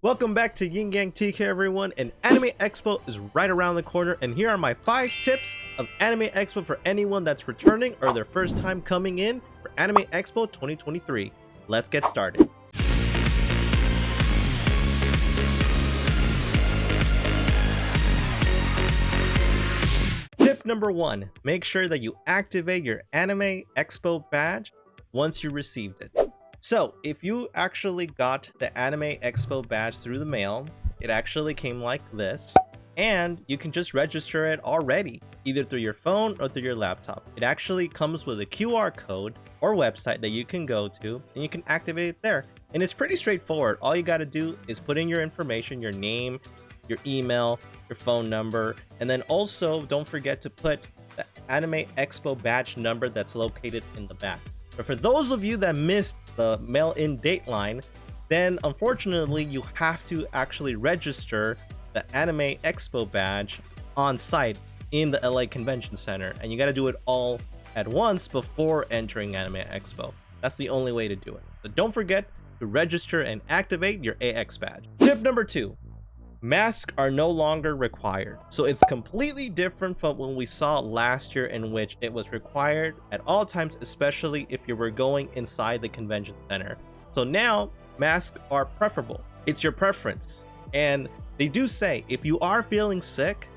Welcome back to Yin Yang TK everyone, and Anime Expo is right around the corner, and here are my 5 tips of Anime Expo for anyone that's returning or their first time coming in for Anime Expo 2023. Let's get started. Tip number 1, make sure that you activate your Anime Expo badge once you received it. So, if you actually got the Anime Expo badge through the mail, it actually came like this, and you can just register it already, either through your phone or through your laptop. It actually comes with a QR code or website that you can go to, and you can activate it there. And it's pretty straightforward. All you gotta do is put in your information, your name, your email, your phone number, and then also don't forget to put the Anime Expo badge number that's located in the back. But for those of you that missed the mail-in dateline, then unfortunately you have to actually register the Anime Expo badge on site in the LA Convention Center, and you got to do it all at once before entering Anime Expo. That's the only way to do it. So don't forget to register and activate your AX badge. Tip number 2. Masks are no longer required. So it's completely different from when we saw last year, in which it was required at all times, especially if you were going inside the convention center. So now masks are preferable. It's your preference. And they do say if you are feeling sick,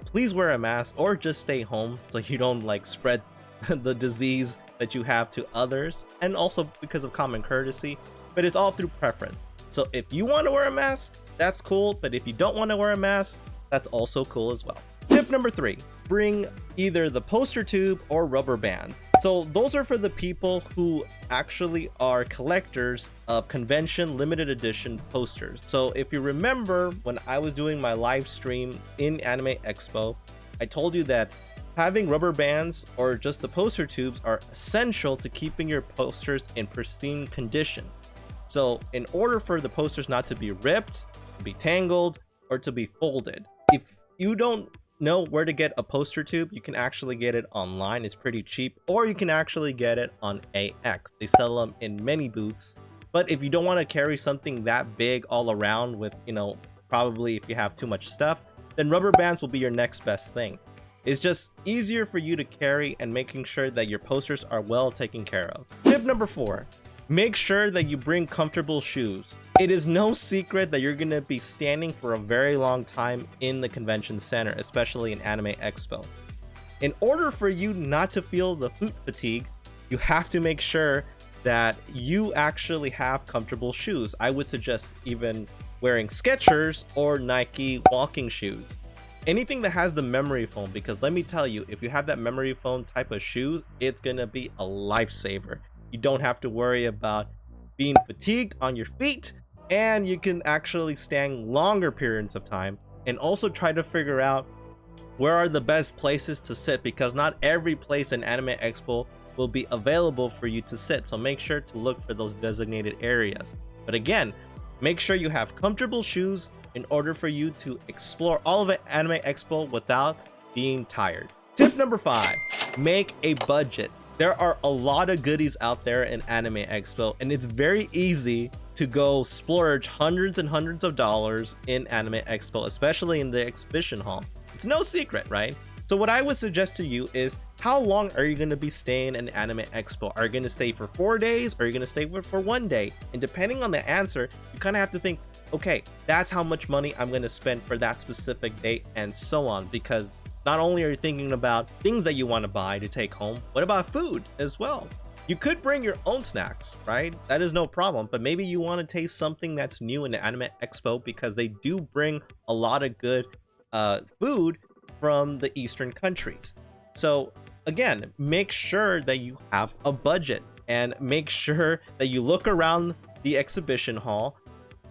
please wear a mask or just stay home so you don't like spread the disease that you have to others, and also because of common courtesy, but it's all through preference. So if you want to wear a mask, that's cool, but if you don't want to wear a mask, that's also cool as well. Tip number 3, bring either the poster tube or rubber bands. So those are for the people who actually are collectors of convention limited edition posters. So if you remember when I was doing my live stream in Anime Expo, I told you that having rubber bands or just the poster tubes are essential to keeping your posters in pristine condition. So in order for the posters not to be ripped, to be tangled, or to be folded, if you don't know where to get a poster tube, you can actually get it online. It's pretty cheap, or you can actually get it on AX. They sell them in many booths. But if you don't want to carry something that big all around with, probably if you have too much stuff, then rubber bands will be your next best thing. It's just easier for you to carry and making sure that your posters are well taken care of. Tip number 4. Make sure that you bring comfortable shoes. It is no secret that you're going to be standing for a very long time in the convention center, especially in Anime Expo. In order for you not to feel the foot fatigue, you have to make sure that you actually have comfortable shoes. I would suggest even wearing Skechers or Nike walking shoes. Anything that has the memory foam, because let me tell you, if you have that memory foam type of shoes, it's going to be a lifesaver. You don't have to worry about being fatigued on your feet, and you can actually stand longer periods of time, and also try to figure out where are the best places to sit, because not every place in Anime Expo will be available for you to sit. So make sure to look for those designated areas. But again, make sure you have comfortable shoes in order for you to explore all of Anime Expo without being tired. Tip number 5, make a budget. There are a lot of goodies out there in Anime Expo, and it's very easy to go splurge hundreds and hundreds of dollars in Anime Expo, especially in the exhibition hall. It's no secret, right? So what I would suggest to you is, how long are you going to be staying in Anime Expo? Are you going to stay for 4 days? Or are you going to stay for 1 day? And depending on the answer, you kind of have to think, okay, that's how much money I'm going to spend for that specific date, and so on. Because not only are you thinking about things that you want to buy to take home, what about food as well? You could bring your own snacks, right? That is no problem, but maybe you want to taste something that's new in the Anime Expo, because they do bring a lot of good food from the Eastern countries. So again, make sure that you have a budget, and make sure that you look around the exhibition hall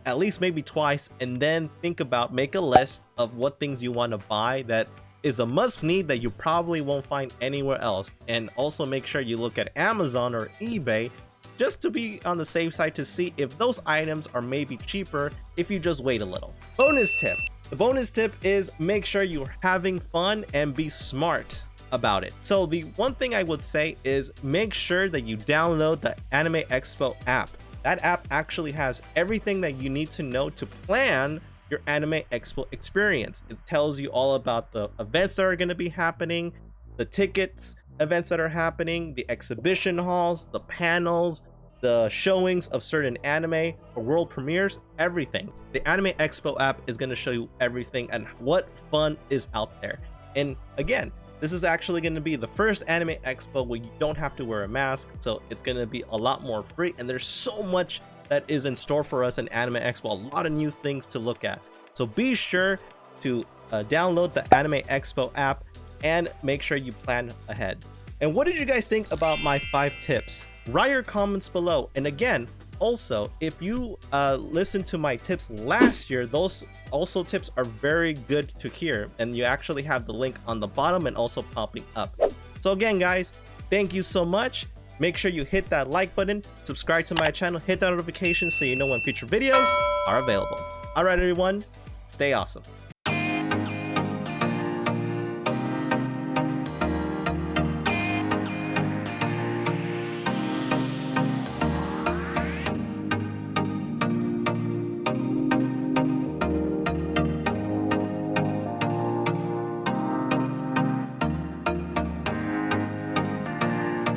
at least maybe twice, and then make a list of what things you want to buy that is a must need that you probably won't find anywhere else. And also make sure you look at Amazon or eBay just to be on the safe side, to see if those items are maybe cheaper if you just wait a little. Bonus tip. The bonus tip is make sure you're having fun and be smart about it. So the one thing I would say is make sure that you download the Anime Expo app. That app actually has everything that you need to know to plan your Anime Expo experience. It tells you all about the events that are going to be happening, the tickets, events that are happening, the exhibition halls, the panels, the showings of certain anime or world premieres, everything. The Anime Expo app is going to show you everything and what fun is out there. And again, this is actually going to be the first Anime Expo where you don't have to wear a mask, so it's going to be a lot more free, and there's so much that is in store for us in Anime Expo, a lot of new things to look at. So be sure to download the Anime Expo app and make sure you plan ahead. And what did you guys think about my 5 tips? Write your comments below. And again, also, if you listened to my tips last year, those also tips are very good to hear, and you actually have the link on the bottom and also popping up. So again, guys, thank you so much. Make sure you hit that like button, subscribe to my channel, hit that notification so you know when future videos are available. All right, everyone, stay awesome.